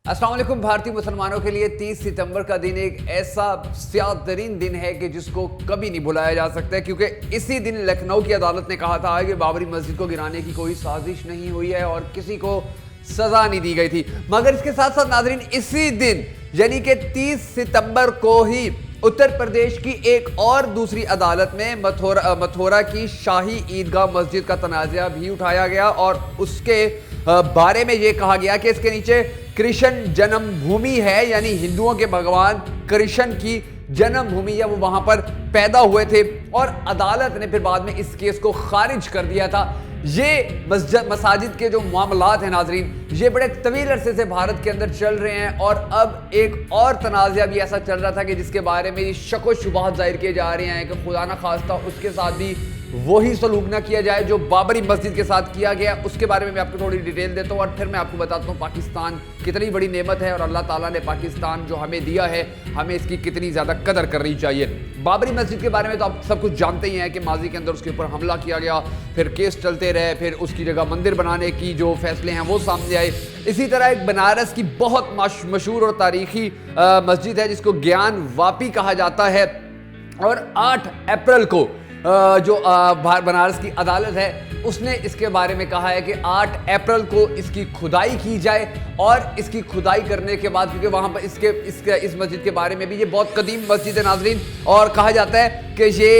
अस्सलाम वालेकुम। भारतीय मुसलमानों के लिए 30 सितंबर का दिन एक ऐसा स्याह-तरीन दिन है कि जिसको कभी नहीं भुलाया जा सकता, क्योंकि इसी दिन लखनऊ की अदालत ने कहा था कि बाबरी मस्जिद को गिराने की कोई साजिश नहीं हुई है और किसी को सजा नहीं दी गई थी। मगर इसके साथ साथ नाजरीन, इसी दिन यानी कि 30 सितंबर को ही उत्तर प्रदेश की एक और दूसरी अदालत में मथुरा की शाही ईदगाह मस्जिद का तनाज़ा भी उठाया गया और उसके बारे में यह कहा गया कि इसके नीचे कृष्ण जन्मभूमि है, यानी हिंदुओं के भगवान कृष्ण की जन्मभूमि है, वो वहां पर पैदा हुए थे। और अदालत ने फिर बाद में इस केस को खारिज कर दिया था। ये मसाजिद के जो मामलात हैं नाजरीन, ये बड़े तवील अरसे से भारत के अंदर चल रहे हैं और अब एक और तनाज़ा भी ऐसा चल रहा था कि जिसके बारे में शक व शुबहत जाहिर किए जा रहे हैं कि खुदा न खास्ता उसके साथ भी वही सलूक ना किया जाए जो बाबरी मस्जिद के साथ किया गया। उसके बारे में मैं आपको थोड़ी डिटेल देता हूँ और फिर मैं आपको बताता हूँ पाकिस्तान कितनी बड़ी नेमत है और अल्लाह ताला ने पाकिस्तान जो हमें दिया है, हमें इसकी कितनी ज़्यादा कदर करनी चाहिए। बाबरी मस्जिद के बारे में तो आप सब कुछ जानते ही हैं कि माजी के अंदर उसके ऊपर हमला किया गया, फिर केस चलते रहे, फिर उसकी जगह मंदिर बनाने की जो फैसले हैं वो सामने आए। इसी तरह एक बनारस की बहुत मशहूर और तारीखी मस्जिद है जिसको ज्ञान वापी कहा जाता है और 8 अप्रैल को जो बनारस की अदालत है उसने इसके बारे में कहा है कि 8 अप्रैल को इसकी खुदाई की जाए और इसकी खुदाई करने के बाद, क्योंकि वहां पर इस मस्जिद के बारे में भी, ये बहुत कदीम मस्जिद है नाजरीन, और कहा जाता है कि ये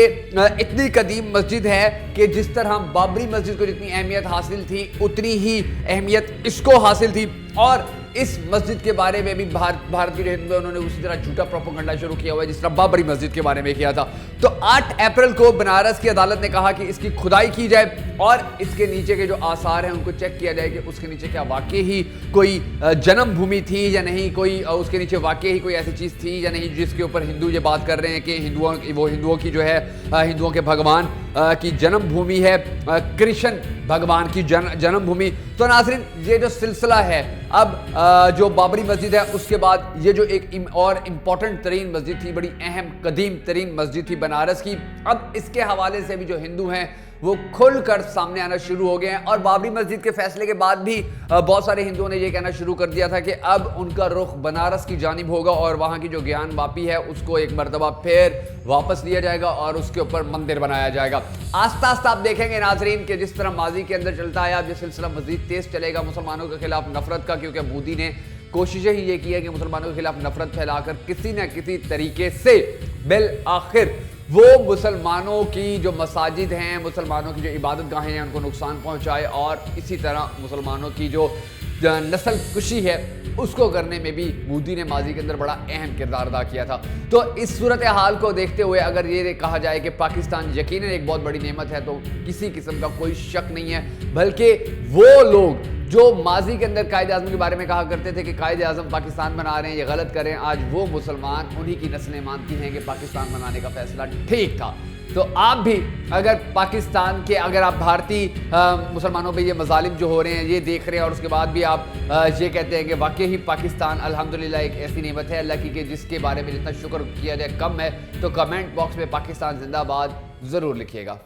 इतनी कदीम मस्जिद है कि जिस तरह बाबरी मस्जिद को जितनी अहमियत हासिल थी उतनी ही अहमियत इसको हासिल थी। और इस मस्जिद के बारे में भी भारत के हिंदू में उन्होंने उसी तरह झूठा प्रोपेगेंडा शुरू किया हुआ है जिस तरह बाबरी मस्जिद के बारे में किया था। तो 8 अप्रैल को बनारस की अदालत ने कहा कि इसकी खुदाई की जाए और इसके नीचे के जो आसार हैं उनको चेक किया जाए कि उसके नीचे क्या वाकई ही कोई जन्मभूमि थी या नहीं, कोई उसके नीचे वाकई ही कोई ऐसी चीज़ थी या नहीं जिसके ऊपर हिंदू ये बात कर रहे हैं कि हिंदुओं की जो है हिंदुओं के भगवान की जन्मभूमि है, कृष्ण भगवान की जन्मभूमि। तो नाज़रीन, ये जो सिलसिला है अब जो बाबरी मस्जिद है उसके बाद ये जो एक और इम्पॉर्टेंट तरीन मस्जिद थी, बड़ी अहम कदीम तरीन मस्जिद थी बनारस की, अब इसके हवाले से भी जो हिंदू हैं वो खुलकर सामने आना शुरू हो गए हैं। और बाबरी मस्जिद के फैसले के बाद भी बहुत सारे हिंदुओं ने ये कहना शुरू कर दिया था कि अब उनका रुख बनारस की जानिब होगा और वहाँ की जो ज्ञान वापी है उसको एक मरतबा फिर वापस लिया जाएगा और उसके ऊपर मंदिर बनाया जाएगा। आस्ता आस्ता आप देखेंगे नाजरीन कि जिस तरह माजी के अंदर चलता है अब ये सिलसिला मजीद तेज चलेगा मुसलमानों के खिलाफ नफरत का, क्योंकि मोदी ने कोशिशें ही ये की है कि मुसलमानों के खिलाफ नफरत फैलाकर किसी न किसी तरीके से बिल आखिर वो मुसलमानों की जो मसाजिद हैं, मुसलमानों की जो इबादत गाहें हैं उनको नुकसान पहुंचाए और इसी तरह मुसलमानों की जो नस्ल कुशी है उसको करने में भी मोदी ने माजी के अंदर बड़ा अहम किरदार अदा किया था। तो इस सूरत हाल को देखते हुए अगर ये कहा जाए कि पाकिस्तान यकीनन एक बहुत बड़ी नेमत है तो किसी किस्म का कोई शक नहीं है, बल्कि वो लोग जो माजी के अंदर कायद आज़म के बारे में कहा करते थे कि कायद आज़म पाकिस्तान बना रहे हैं, ये गलत कर रहे हैं, आज वो मुसलमान उन्हीं की नस्लें मानती हैं कि पाकिस्तान बनाने का फैसला ठीक था। तो आप भी अगर आप भारतीय मुसलमानों पे ये मजालिम जो हो रहे हैं ये देख रहे हैं और उसके बाद भी आप ये कहते हैं कि वाकई ही पाकिस्तान अल्हम्दुलिल्लाह एक ऐसी नेमत है अल्लाह की कि जिसके बारे में जितना शुक्र किया जाए कम है, तो कमेंट बॉक्स में पाकिस्तान जिंदाबाद ज़रूर लिखिएगा।